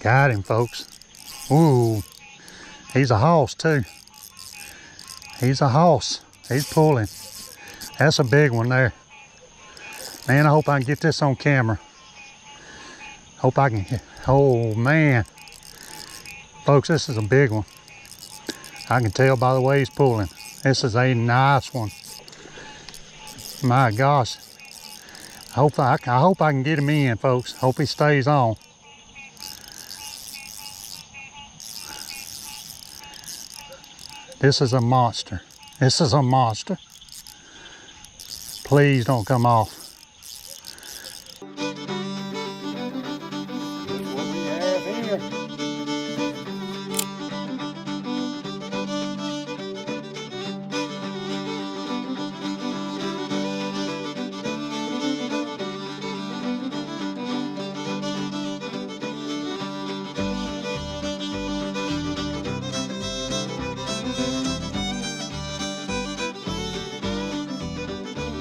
Got him, folks. Ooh, he's a hoss too. He's a hoss. He's pulling. That's a big one there. Man, I hope I can get this on camera. Hope I can. Oh man. Folks, this is a big one. I can tell by the way he's pulling. This is a nice one. My gosh. I hope I can get him in, folks. Hope he stays on. This is a monster. This is a monster. Please don't come off. What we have here.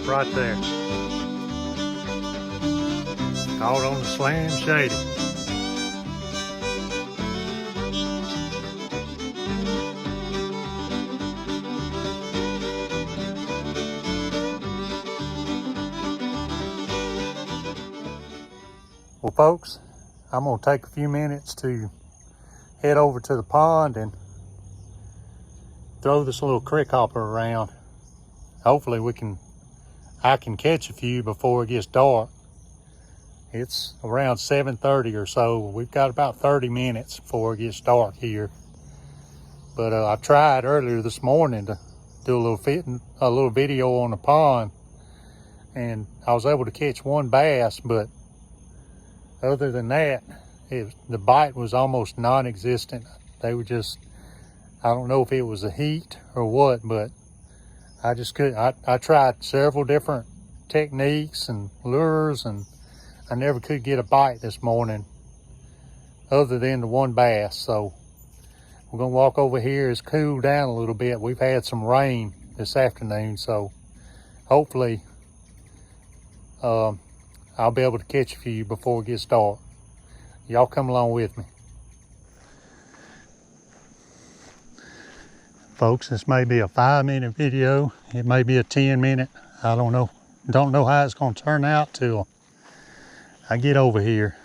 Right there. Caught on the slam Shady. Well, folks, I'm going to take a few minutes to head over to the pond and throw this little crickhopper around. Hopefully I can catch a few before it gets dark. It's around 7:30 or so. We've got about 30 minutes before it gets dark here. But I tried earlier this morning to do a little video on the pond, and I was able to catch one bass, but other than that, the bite was almost non-existent. They were just, I don't know if it was the heat or what, but I just couldn't. I tried several different techniques and lures, and I never could get a bite this morning other than the one bass. So we're gonna walk over here. It's cooled down a little bit. We've had some rain this afternoon, so hopefully I'll be able to catch a few before it gets dark. Y'all come along with me. Folks, this may be a 5-minute video. It may be a 10-minute. I don't know. Don't know how it's going to turn out till I get over here.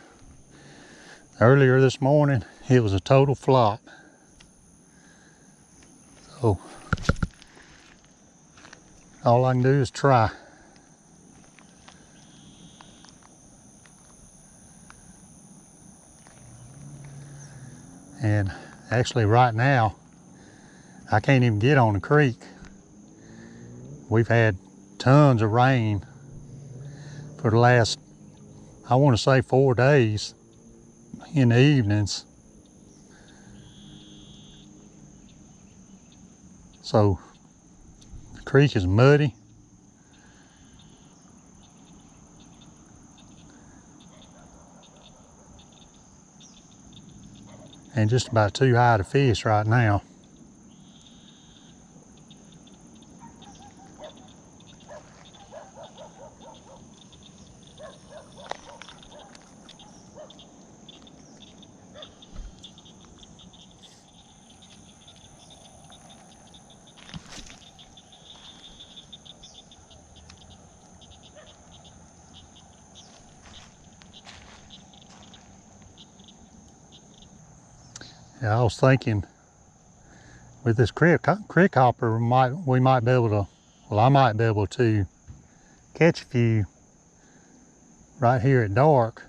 Earlier this morning, it was a total flop. So, all I can do is try. And actually right now, I can't even get on the creek. We've had tons of rain for the last, I want to say 4 days in the evenings. So the creek is muddy. And just about too high to fish right now. Yeah, I was thinking with this crickhopper, we might be able to, well, I might be able to catch a few right here at dark.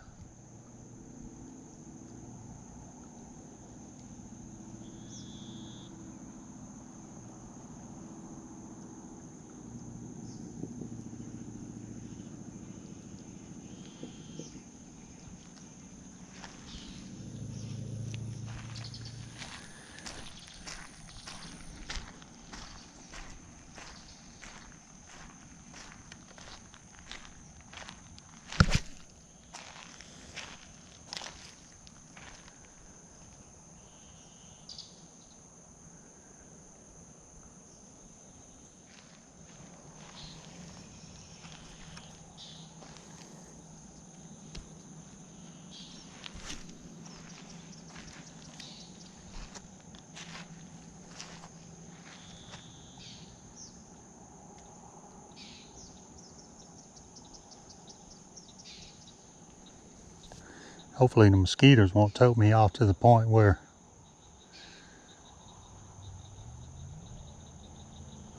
Hopefully the mosquitoes won't tote me off to the point where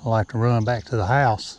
I'll have to run back to the house.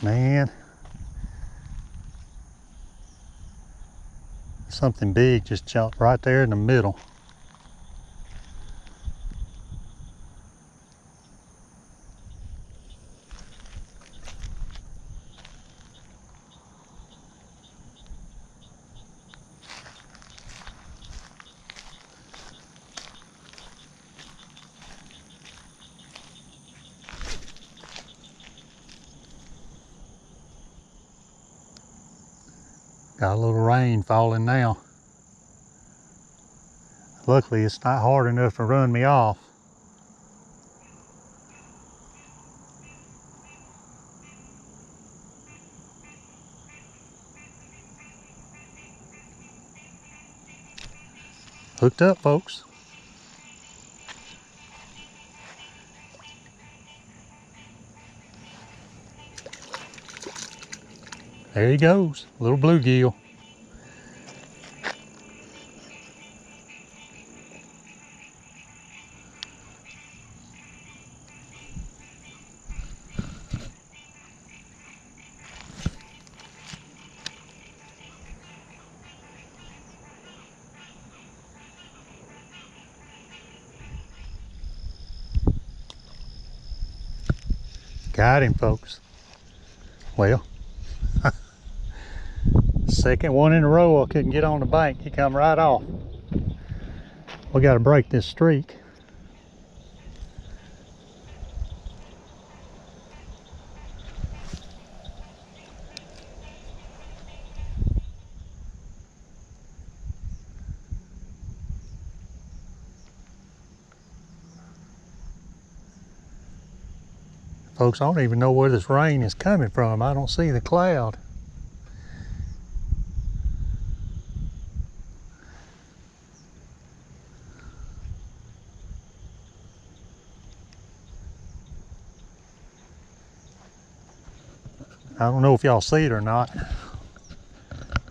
Man, something big just jumped right there in the middle. Got a little rain falling now. Luckily, it's not hard enough to run me off. Hooked up, folks. There he goes, little bluegill. Got him, folks. Well, second one in a row I couldn't get on the bank. He come right off. We got to break this streak. Folks, I don't even know where this rain is coming from. I don't see the cloud. I don't know if y'all see it or not.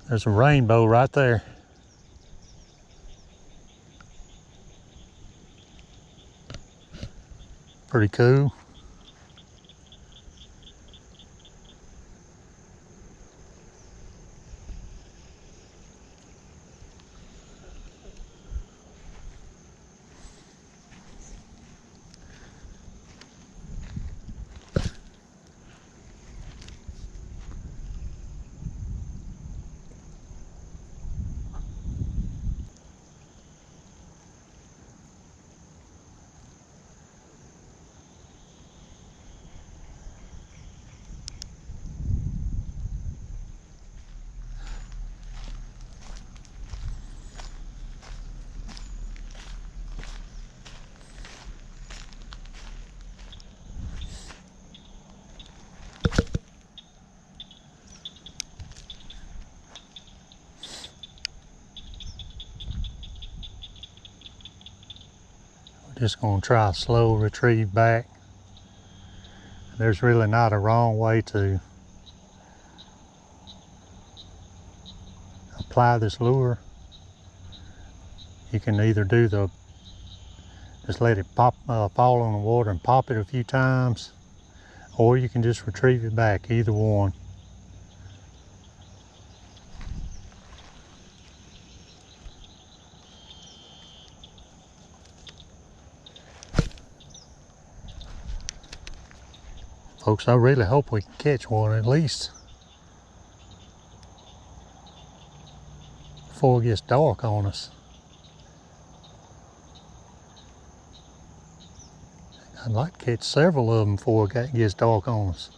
There's a rainbow right there. Pretty cool. Just gonna try a slow retrieve back. There's really not a wrong way to apply this lure. You can either do just let it pop, fall on the water and pop it a few times, or you can just retrieve it back, either one. Folks, I really hope we can catch one at least. before it gets dark on us. I'd like to catch several of them before it gets dark on us.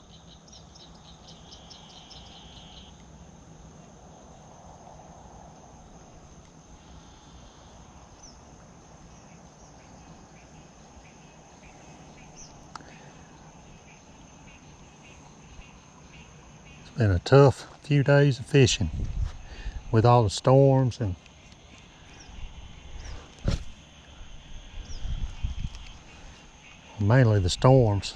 It's been a tough few days of fishing with all the storms and mainly the storms.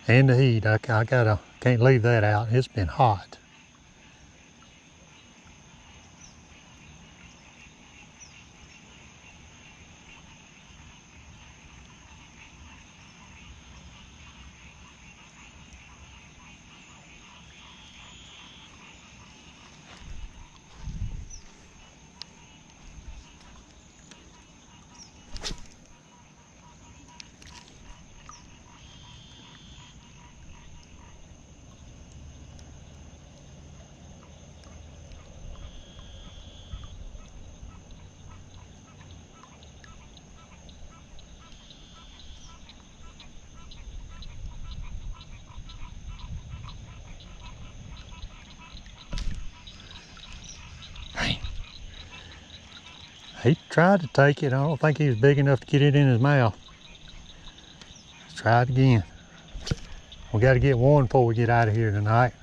And the heat, I can't leave that out. It's been hot. He tried to take it. I don't think he was big enough to get it in his mouth. Let's try it again. We got to get one before we get out of here tonight.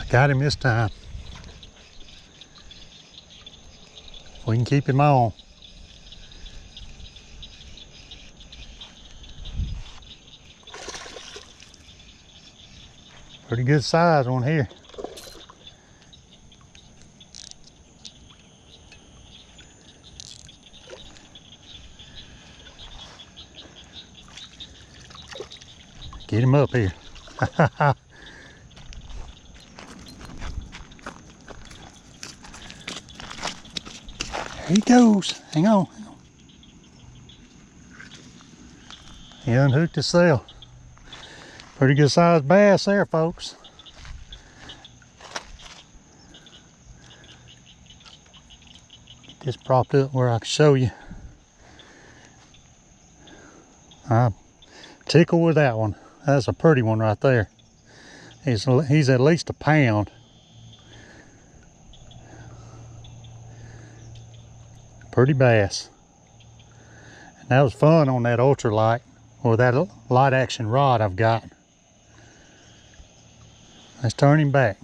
Got him this time. We can keep him on. Pretty good size on here. Get him up here. There he goes. Hang on. He unhooked his sail. Pretty good sized bass there, folks. Get this propped up where I can show you. I'm tickled with that one. That's a pretty one right there. He's at least a pound. Pretty bass. And that was fun on that ultralight, or that light action rod I've got. Let's turn him back.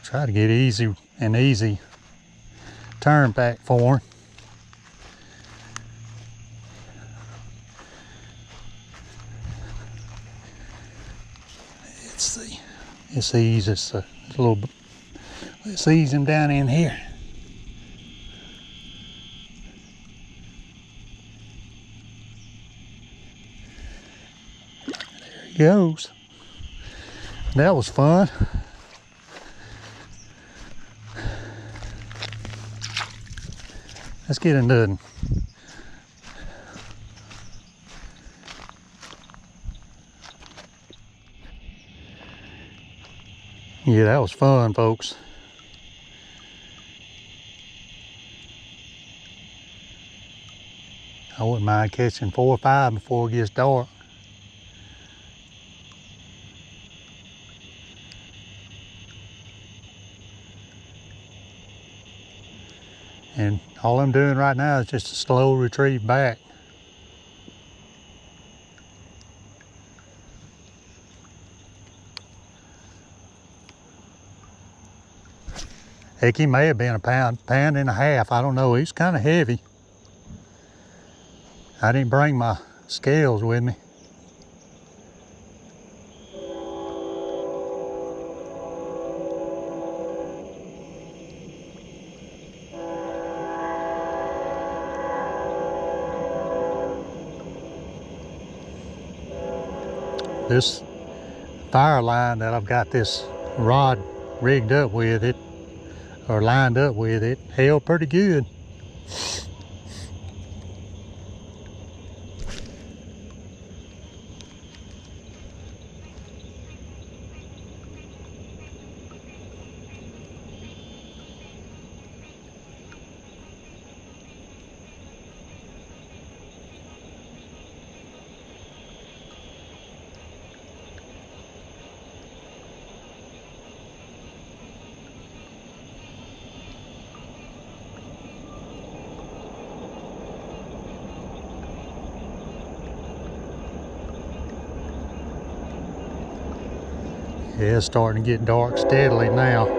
Try to get an easy turn back for him. Let's ease this a little bit. Let's ease him down in here. There he goes. That was fun. Let's get into it. Yeah, that was fun, folks. I wouldn't mind catching 4 or 5 before it gets dark. And all I'm doing right now is just a slow retrieve back. Heck, he may have been a pound and a half. I don't know. He's kind of heavy. I didn't bring my scales with me. This FireLine that I've got this rod rigged up with it, or lined up with it, held pretty good. Yeah, it's starting to get dark steadily now.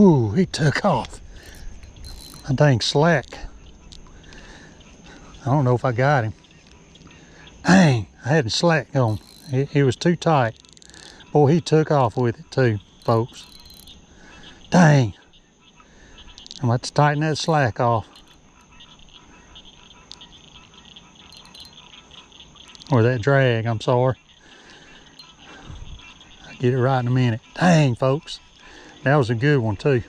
Ooh, he took off. That dang slack. I don't know if I got him. Dang, I had the slack on. It was too tight. Boy, he took off with it too, folks. Dang. I'm about to tighten that slack off. Or that drag, I'm sorry. I'll get it right in a minute. Dang, folks. That was a good one too.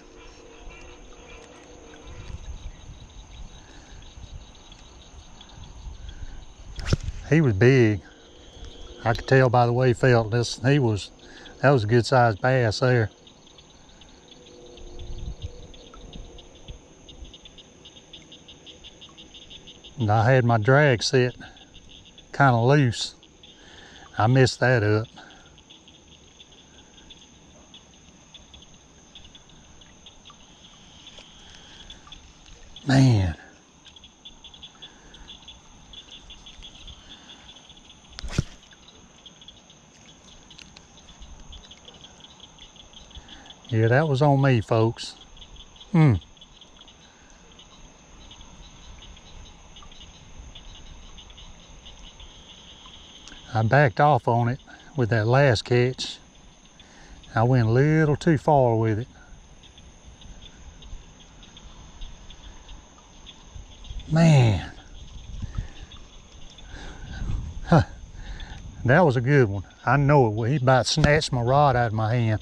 He was big. I could tell by the way he felt. That was a good sized bass there. And I had my drag set kind of loose. I messed that up. Man. Yeah, that was on me, folks. I backed off on it with that last catch. I went a little too far with it. Man. Huh. That was a good one. I know it. He about snatched my rod out of my hand.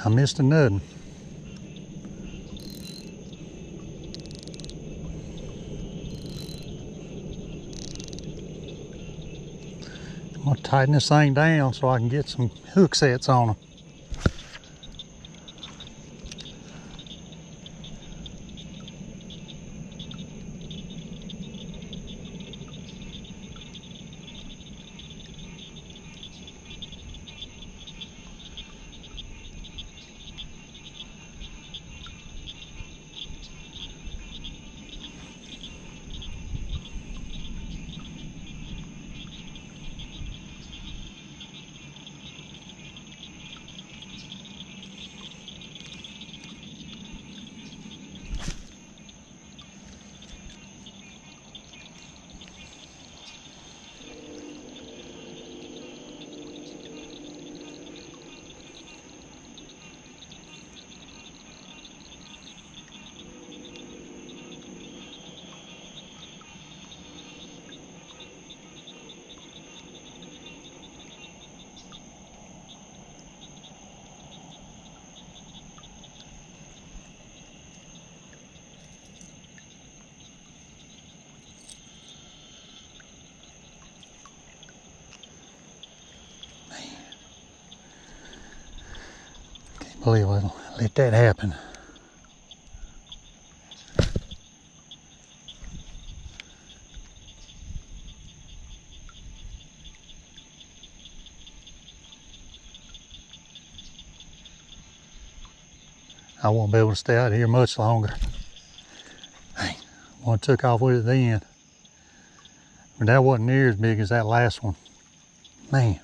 I missed another. I'm gonna tighten this thing down so I can get some hook sets on them. Believe I'll let that happen. I won't be able to stay out here much longer. Hey, one took off with it then. But that wasn't near as big as that last one. Man.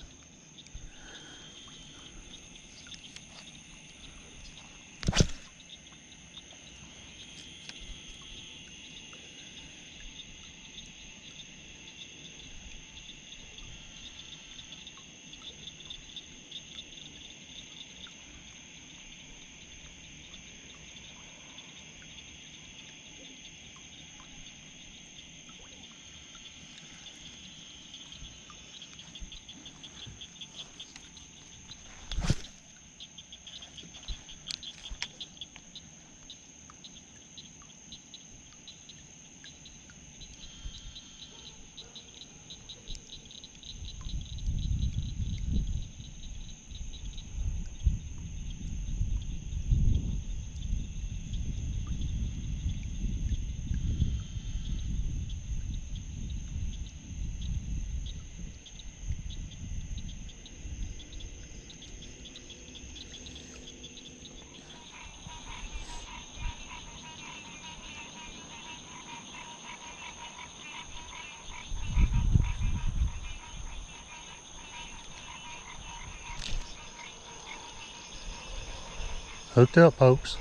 Hooked up, folks.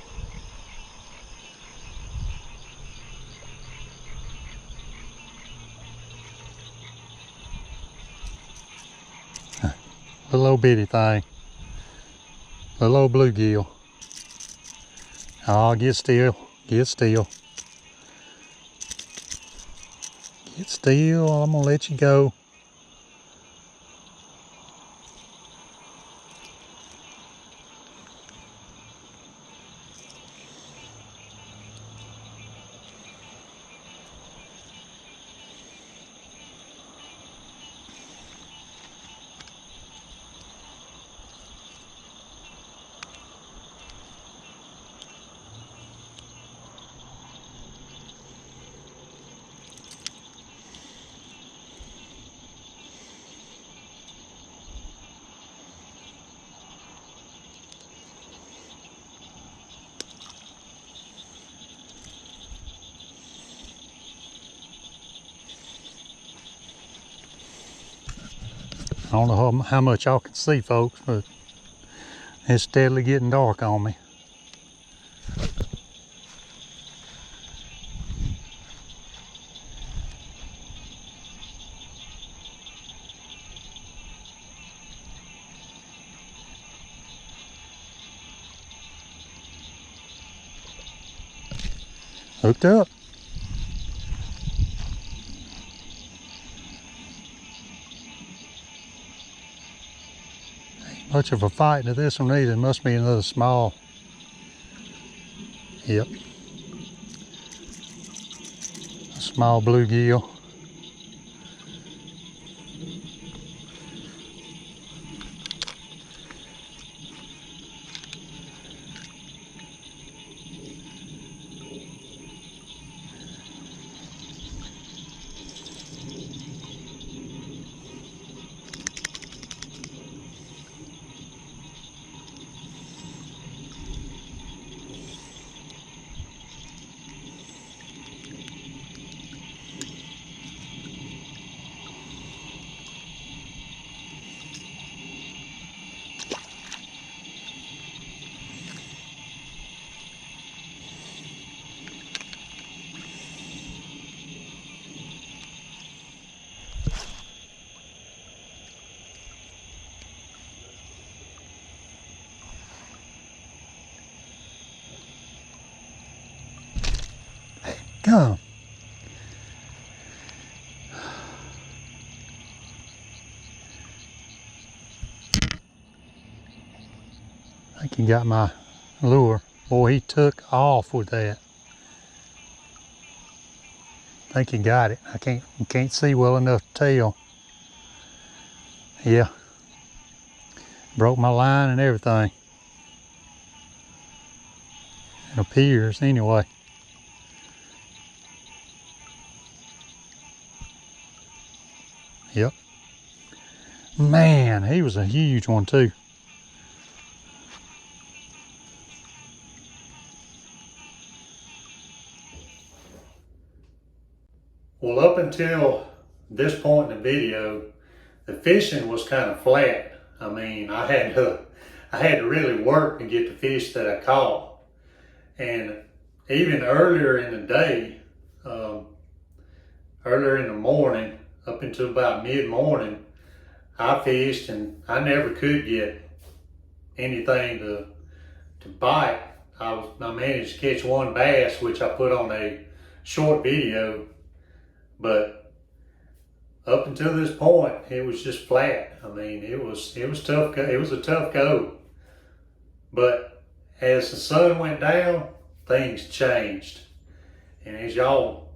Little old bitty thing. Little old bluegill. Oh, get still. Get still. Get still. I'm gonna let you go. I don't know how much y'all can see, folks, but it's steadily getting dark on me. Hooked up. much of a fight to this one either. It must be another small. Yep. A small bluegill. Come. I think he got my lure. Boy, he took off with that. I think he got it. You can't see well enough to tell. Yeah. Broke my line and everything. It appears anyway. Yep. Man, he was a huge one too. Well, up until this point in the video, the fishing was kind of flat. I mean, I had to really work to get the fish that I caught. And even earlier in the day, earlier in the morning, up until about mid-morning, I fished and I never could get anything to bite. I managed to catch one bass, which I put on a short video, but up until this point, it was just flat. I mean, it was tough. It was a tough go. But as the sun went down, things changed, and as y'all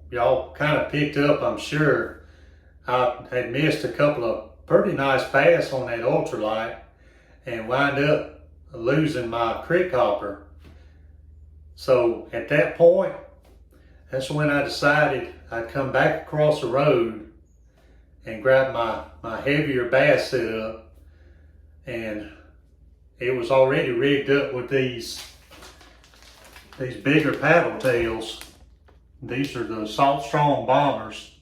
kind of picked up, I'm sure, I had missed a couple of pretty nice bass on that ultralight and wind up losing my crickhopper. So at that point, that's when I decided I'd come back across the road and grab my heavier bass set up, and it was already rigged up with these bigger paddle tails. These are the SaltStrong bombers.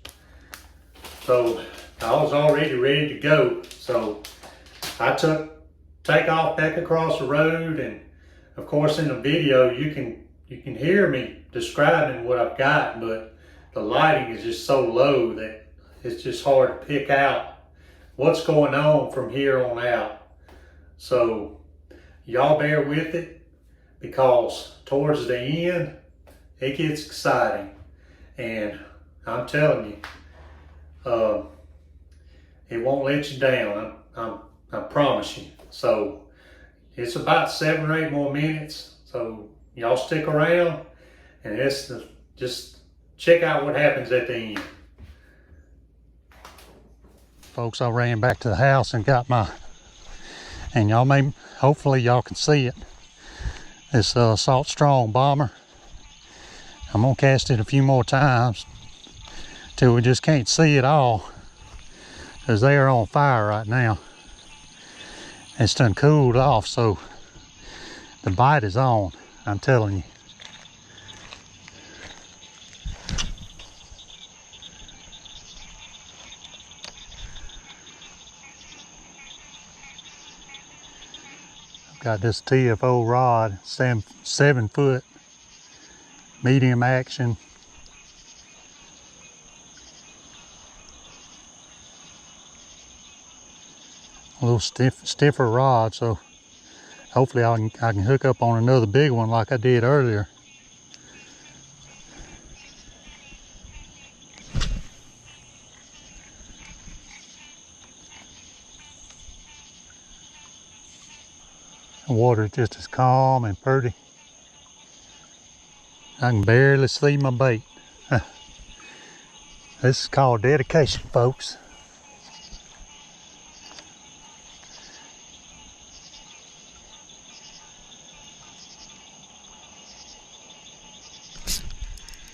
So I was already ready to go. So I take off back across the road, and of course in the video you can hear me describing what I've got, but the lighting is just so low that it's just hard to pick out what's going on from here on out. So y'all bear with it, because towards the end it gets exciting, and I'm telling you, it won't let you down. I promise you. So it's about 7 or 8 more minutes. So y'all stick around, and just check out what happens at the end. Folks, I ran back to the house and got and hopefully y'all can see it. This SaltStrong bomber. I'm gonna cast it a few more times till we just can't see it all, because they are on fire right now. It's done cooled off, so the bite is on, I'm telling you. I've got this TFO rod, 7 foot, medium action. A little stiffer rod, so hopefully I can hook up on another big one like I did earlier. The water is just as calm and pretty. I can barely see my bait. This is called dedication, folks.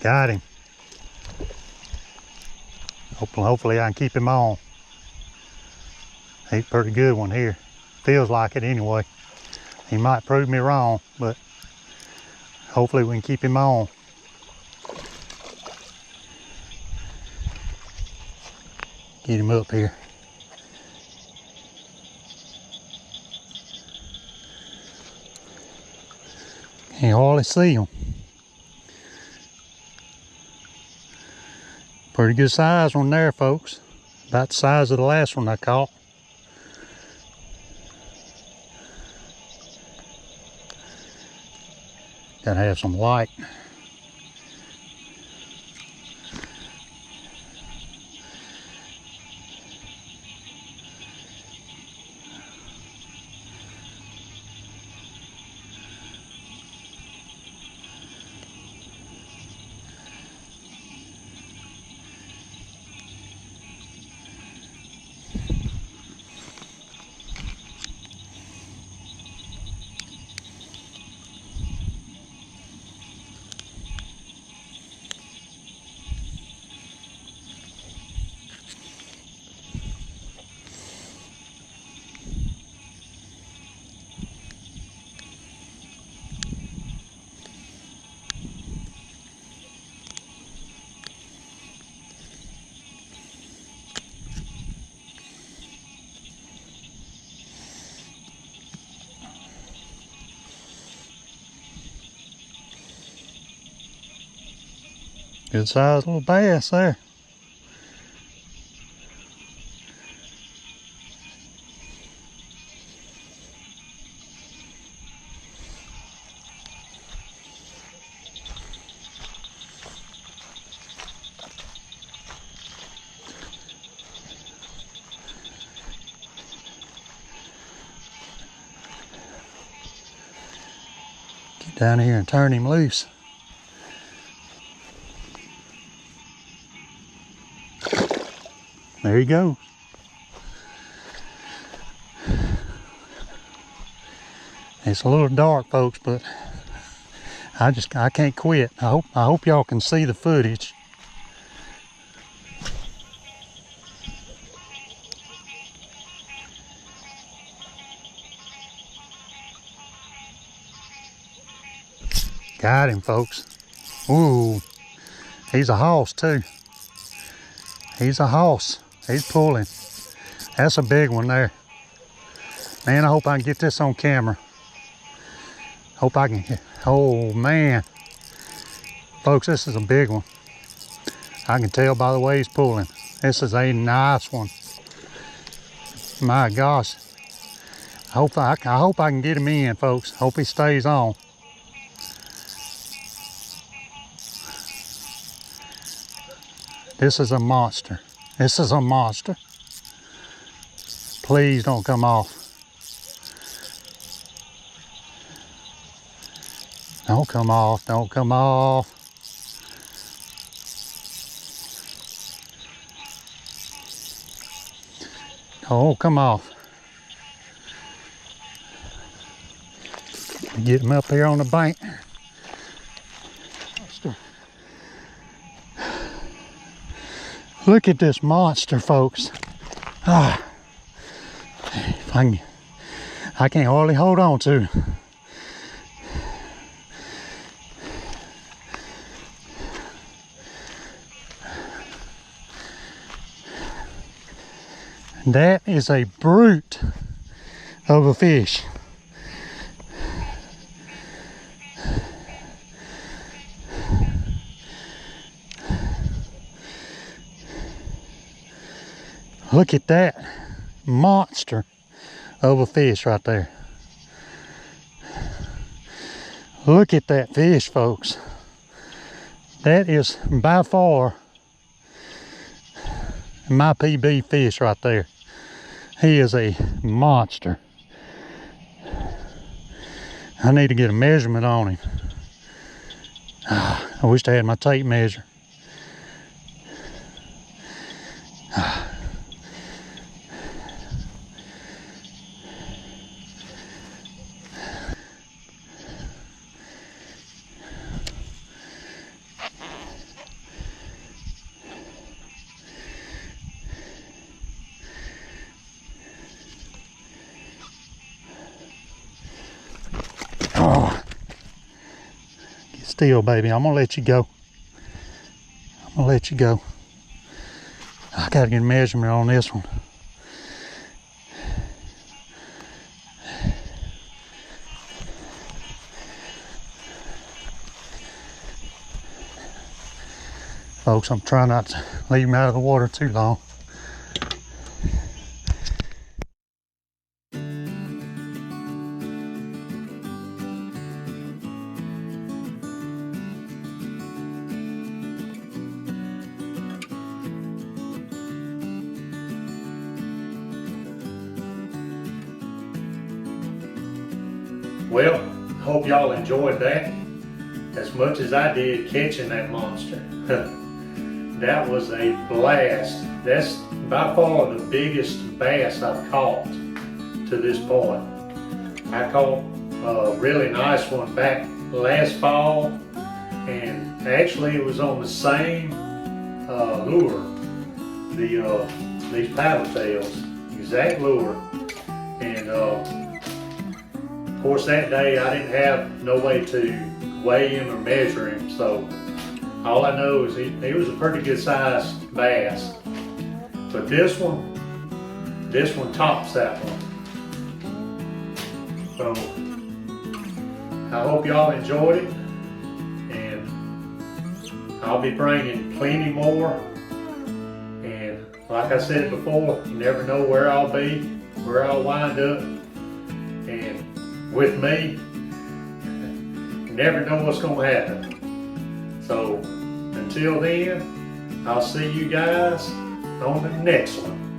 Got him. Hopefully I can keep him on. He's a pretty good one here. Feels like it anyway. He might prove me wrong, but hopefully we can keep him on. Get him up here. Can't hardly see him. Pretty good size one there, folks. About the size of the last one I caught. Gotta have some light. Good sized little bass there. Get down here and turn him loose. There you go. It's a little dark, folks, but I can't quit. I hope y'all can see the footage. Got him, folks. Ooh, he's a hoss too. He's a hoss. He's pulling. That's a big one there. Man, I hope I can get this on camera. Hope I can. Oh man, folks, this is a big one. I can tell by the way he's pulling. This is a nice one. My gosh. I hope I can get him in, folks. Hope he stays on. This is a monster. This is a monster. Please don't come off. Don't come off. Don't come off. Don't come off. Get him up here on the bank. Look at this monster, folks. Ah, I can't hardly hold on to. That is a brute of a fish. Look at that monster of a fish right there. Look at that fish, folks. That is by far my PB fish right there. He is a monster. I need to get a measurement on him. I wish I had my tape measure. Get still, baby. I'm gonna let you go. I'm gonna let you go. I gotta get a measurement on this one. Folks, I'm trying not to leave him out of the water too long. Well, hope y'all enjoyed that as much as I did catching that monster. That was a blast. That's by far the biggest bass I've caught to this point. I caught a really nice one back last fall, and actually it was on the same lure, these paddle tails, exact lure. And of course that day I didn't have no way to weigh him or measure him, so all I know is he was a pretty good sized bass. But this one tops that one. So I hope y'all enjoyed it, and I'll be bringing plenty more. And like I said before, you never know where I'll be, where I'll wind up. And with me, you never know what's going to happen. So until then, I'll see you guys on the next one.